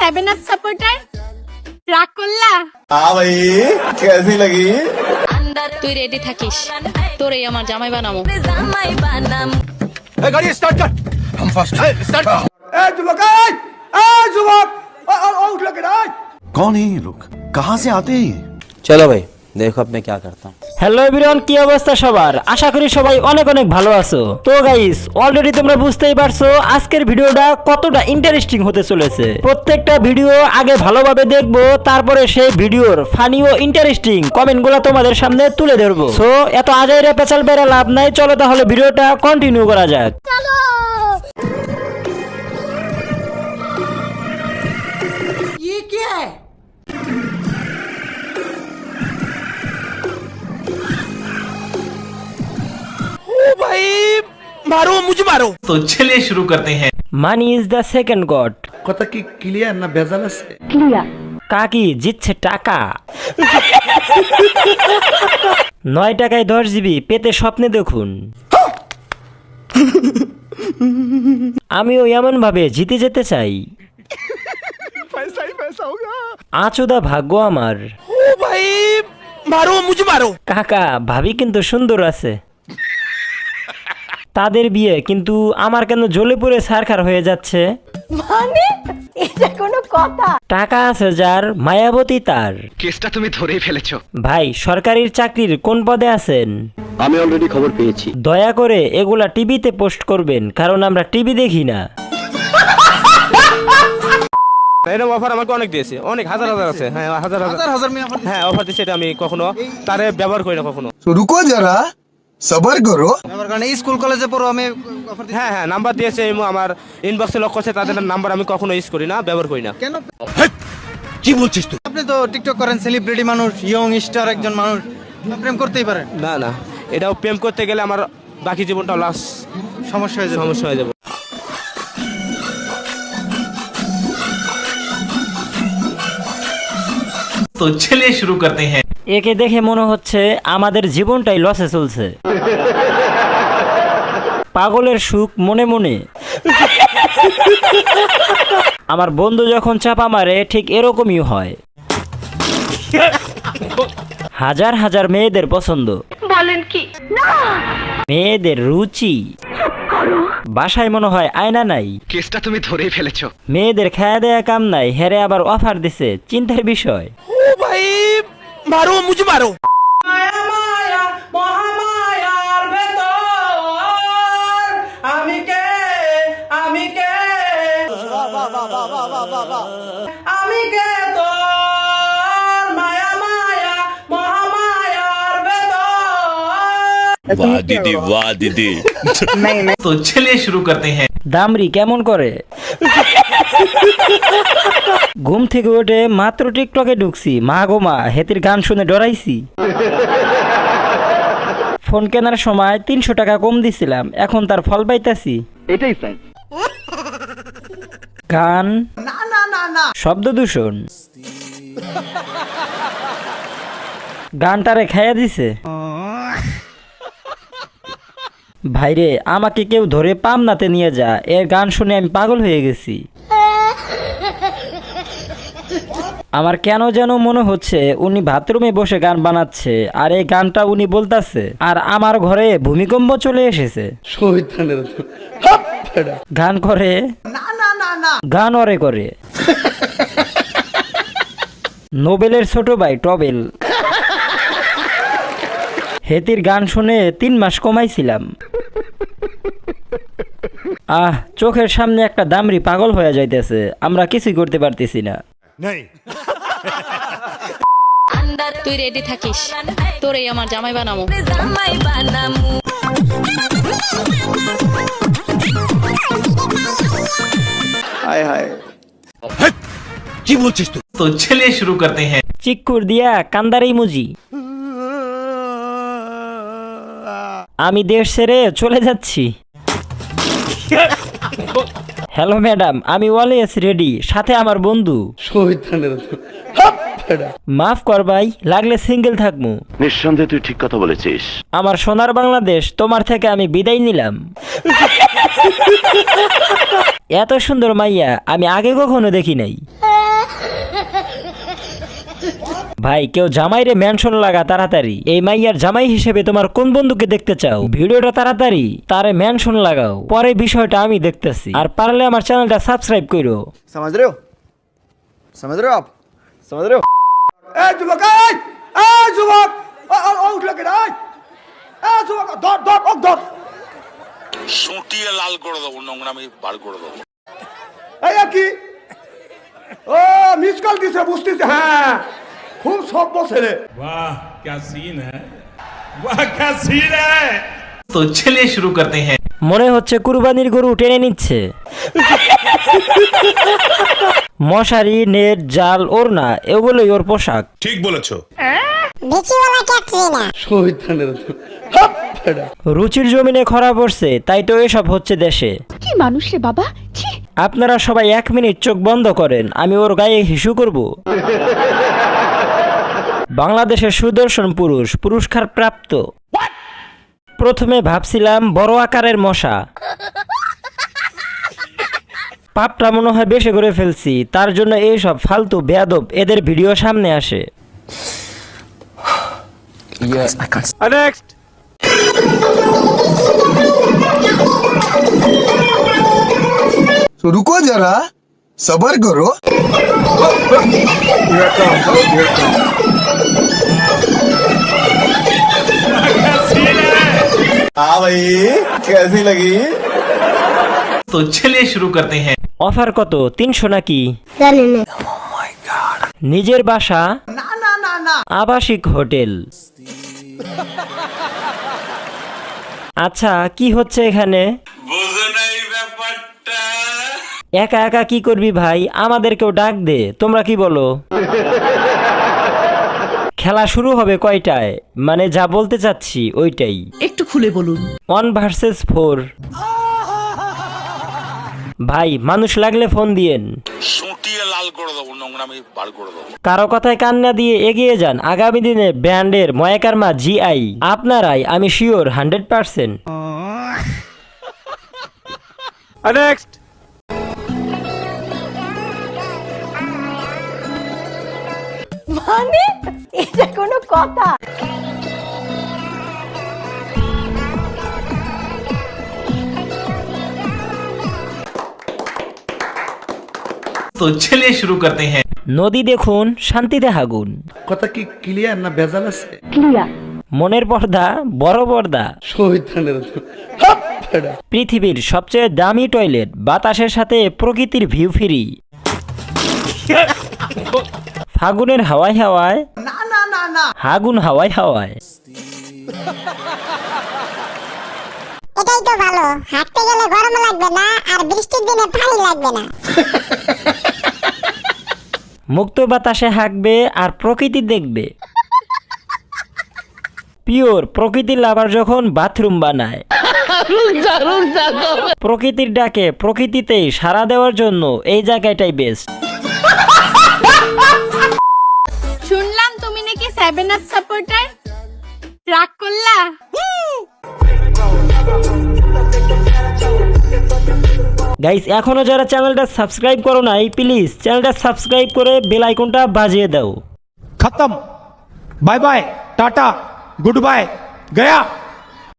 7 up supporter রাগ করলা? हाँ भाई कैसी लगी? তুই রেডি থাকিস, তোরে আমার জামাই বানামু। गाड़ी स्टार्ट कर। हम फास्ट स्टार्ट। कौन है ये लोग, कहाँ से आते हैं? चलो भाई देखो अब मैं क्या करता हूँ। হ্যালো এভরিওয়ান, কি অবস্থা সবার? আশা করি সবাই অনেক অনেক ভালো আছো। তো গাইস, অলরেডি তোমরা বুঝতেই পারছো আজকের ভিডিওটা কতটা ইন্টারেস্টিং হতে চলেছে। প্রত্যেকটা ভিডিও আগে ভালোভাবে দেখবো, তারপরে সেই ভিডিওর ফানি ও ইন্টারেস্টিং কমেন্টগুলো তোমাদের সামনে তুলে ধরবো। সো এত আজাইরা পেছাল বেড়া লাভ নাই, চলো তাহলে ভিডিওটা কন্টিনিউ করা যাক। मारो मुझे मारो। तो चलिए शुरू करते हैं। Money is the second god. কথা কি ক্লিয়ার না ভেজাল আছে? কাকি জিতছে টাকা। 9 টাকায় 10 জিবি পেতে স্বপ্নে দেখুন। আমিও এমন ভাবে জিতে যেতে চাই। আচুদা ভাগ্য আমার। भाई मारो मुझे मारो। কাকা ভাবি কিন্তু সুন্দর আছে। তাদের বিয়ে কিন্তু আমার কেন জ্বলে পুড়ে ছারখার হয়ে যাচ্ছে। মানে এটা কোনো কথা? টাকা আছে যার, মায়াবতী তার। কেসটা তুমি ধরেই ফেলেছো। ভাই সরকারি চাকরির কোন পদে আছেন? আমি অলরেডি খবর পেয়েছি। দয়া করে এগুলা টিভিতে পোস্ট করবেন, কারণ আমরা টিভি দেখি না। এরকম অফার আমাকে অনেক দিয়েছে, অনেক হাজার হাজার আছে। হ্যাঁ হাজার হ্যাঁ অফার দিয়েছে, এটা আমি কখনো তারে ব্যবহার করি না কখনো। रुको जरा सबर करो। আমার কারণে স্কুল কলেজে পড়ো আমি অফার দিয়েছি। হ্যাঁ হ্যাঁ নাম্বার দিয়েছে, আমার ইনবক্সে লক করছে, তাদের নাম্বার আমি কখনো ইউজ করি না, ব্যবহার করি না। কেন? কি বলছিস তুই? আপনি তো টিকটক করেন, সেলিব্রিটি মানুষ, ইয়ং স্টার একজন মানুষ, প্রেম করতেই পারেন। না না, এটাও প্রেম করতে গেলে আমার বাকি জীবনটা লাশ সমস্যা হয়ে যাবে। সমস্যা হয়ে যাবে। तो चलिए शुरू करते हैं। একে দেখে মনে হচ্ছে আমাদের জীবনটাই লসে চলছে। পাগলের সুখ মনে মনে। আমার বন্ধু যখন চাপা মারে ঠিক এরকমই হয়। হাজার হাজার মেয়েদের পছন্দ। বলেন কি? না মেয়েদের রুচি। বাসায় মনে হয় আয়না নাই। কেসটা তুমি ধরেই ফেলেছো। মেয়েদের খায়া দেয়া কাম নাই, হেরে আবার অফার দিছে, চিন্তার বিষয়। भाई मारो मुझे मारो। वाह दीदी वाह दीदी। तो चलिए शुरू करते हैं। দামরি কেমন করে? ঘুম থেকে উঠে মাত্র টিকটকে ঢুকছি, মা গো মা, হেতির গান শুনে ডরাইছি। ফোন কেনার সময় 300 টাকা কম দিছিলাম, এখন তার ফল পাইতাছি। এটাই ফ্রেন্ড। গান শব্দ দূষণ। গানটারে খাইয়া দিছে। ভাইরে আমাকে কেউ ধরে পামনাতে নিয়ে যা, এর গান শুনে আমি পাগল হয়ে গেছি। আমার কেন যেন মনে হচ্ছে উনি বাথরুমে বসে গান বানাচ্ছে, আর এই গানটা উনি বলতাছে, আর আমার ঘরে ভূমিকম্প চলে এসেছে। গান করে গান অরে করে। নোবেলের ছোট ভাই টবেল। হেতির গান শুনে 3 মাস কমাইছিলাম। চোখের সামনে একটা দামরি পাগল হয়ে যাইতেছে, আমরা কিছুই করতে পারতেছি না। তুই রেডি থাকিস, তোরে আমার জামাই বানামু। हाय हाय কি বলছিস তুই? तो चलिए शुरू करते हैं। চিক্কুর দিয়া কান্দারি মুজি। আমি দেশ ছেড়ে চলে যাচ্ছি। হ্যালো ম্যাডাম, আমি অলওয়েজ রেডি, সাথে আমার বন্ধু। মাফ কর ভাই, লাগলে সিঙ্গেল থাকবো। নিঃসন্দেহে তুই ঠিক কথা বলেছিস। আমার সোনার বাংলাদেশ, তোমার থেকে আমি বিদায় নিলাম। এত সুন্দর মাইয়া আমি আগে কখনো দেখি নাই। ভাই কেউ জামাইরে মেনশন লাগা তাড়াতাড়ি। এই মাইয়ার জামাই হিসেবে তোমার কোন বন্ধুকে দেখতে চাও? ভিডিওটা তাড়াতাড়ি তারে মেনশন লাগাও, পরে বিষয়টা আমি দেখতেছি। আর পারলে আমার চ্যানেলটা সাবস্ক্রাইব করো। समझ रहे हो आप समझ रहे हो ए जुबक उठ लगे ए जुबक धर সুটিয়ে লাল করে দেবো, নোংরামি বার করে দেবো। এই কি ও মিস কল দিছে বুঝতেছে। হ্যাঁ খুব সভ্য ছেলে। तो चलिए शुरू करते हैं। মনে হচ্ছে কুরবানির গরু টেনে নিচ্ছে। মশারি, নেট, জাল, ওড়না এগুলোই ওর পোশাক। ঠিক বলেছো। রুচির জমিনে খরা পড়ছে, তাই তো এসব হচ্ছে দেশে। কি মানুষ রে বাবা, ছি। আপনারা সবাই 1 মিনিট চোখ বন্ধ করেন, আমি ওর গায়ে হিসু করব। বাংলাদেশের সুদর্শন পুরুষ, পুরস্কার প্রাপ্ত। প্রথমে ভাবছিলাম বড় আকারের মশা, পাপটা মনে হয় বেশি করে ফেলছি, তার জন্য এইসব ফালতু বেয়াদব এদের ভিডিও সামনে আসে। নেক্সট तो रुको जरा सबर करो। हाँ भाई कैसी लगी? तो चलिए शुरू करते हैं। অফার কত? 300 নাকি? নিজের বাসা, আবাসিক হোটেল। আচ্ছা কি হচ্ছে এখানে? একা একা কি করবি ভাই? আমাদেরকেও ডাক দে, তোমরা কি বলো? খেলা শুরু হবে কয়টায়? মানে যা বলতে চাচ্ছি ওইটাই। একটু খুলে বলুন। 1 ভার্সেস 4। ভাই মানুষ লাগলে ফোন দিয়েন। সুটিয়ে লাল করে দেবো, নোংরামি বার করে দেবো। কারো কথায় কান্না দিয়ে এগিয়ে যান। আগামী দিনে ব্র্যান্ডের ময়াকারমা জিআই আপনারাই, আমি শিওর 100%। নেক্সট মানে এটা কোনো কথা? तो चलिए शुरू करते हैं। নদী দেখুন, শান্তিতে হাগুন। কথা কি ক্লিয়ার না ভেজাল আছে? মনের পর্দা, বড় পর্দা। পৃথিবীর সবচেয়ে দামি টয়লেট, বাতাসের সাথে প্রকৃতির ভিউ ফ্রি। ফাগুনের হাওয়ায় হাওয়ায়, হাগুন হাওয়ায় হাওয়ায়। এটাই তো ভালো, হাঁটতে গেলে গরম লাগবে না আর বৃষ্টির দিনে পানি লাগবে না। মুক্ত বাতাসে হাঁকবে আর প্রকৃতি দেখবে। পিওর প্রকৃতির লাভার যখন বাথরুম বানায়, প্রকৃতির ডাকে প্রকৃতিতেই সাড়া দেওয়ার জন্য এই জায়গাটাই বেস্ট। শুনলাম তুমি নাকি 7 আপ সাপোর্টার, রাগ করলা? গাইস এখনো যারা চ্যানেলটা সাবস্ক্রাইব করো নাই, প্লিজ চ্যানেলটা সাবস্ক্রাইব করে বেল আইকনটা বাজিয়ে দাও। खत्म, bye bye, tata, goodbye, गया।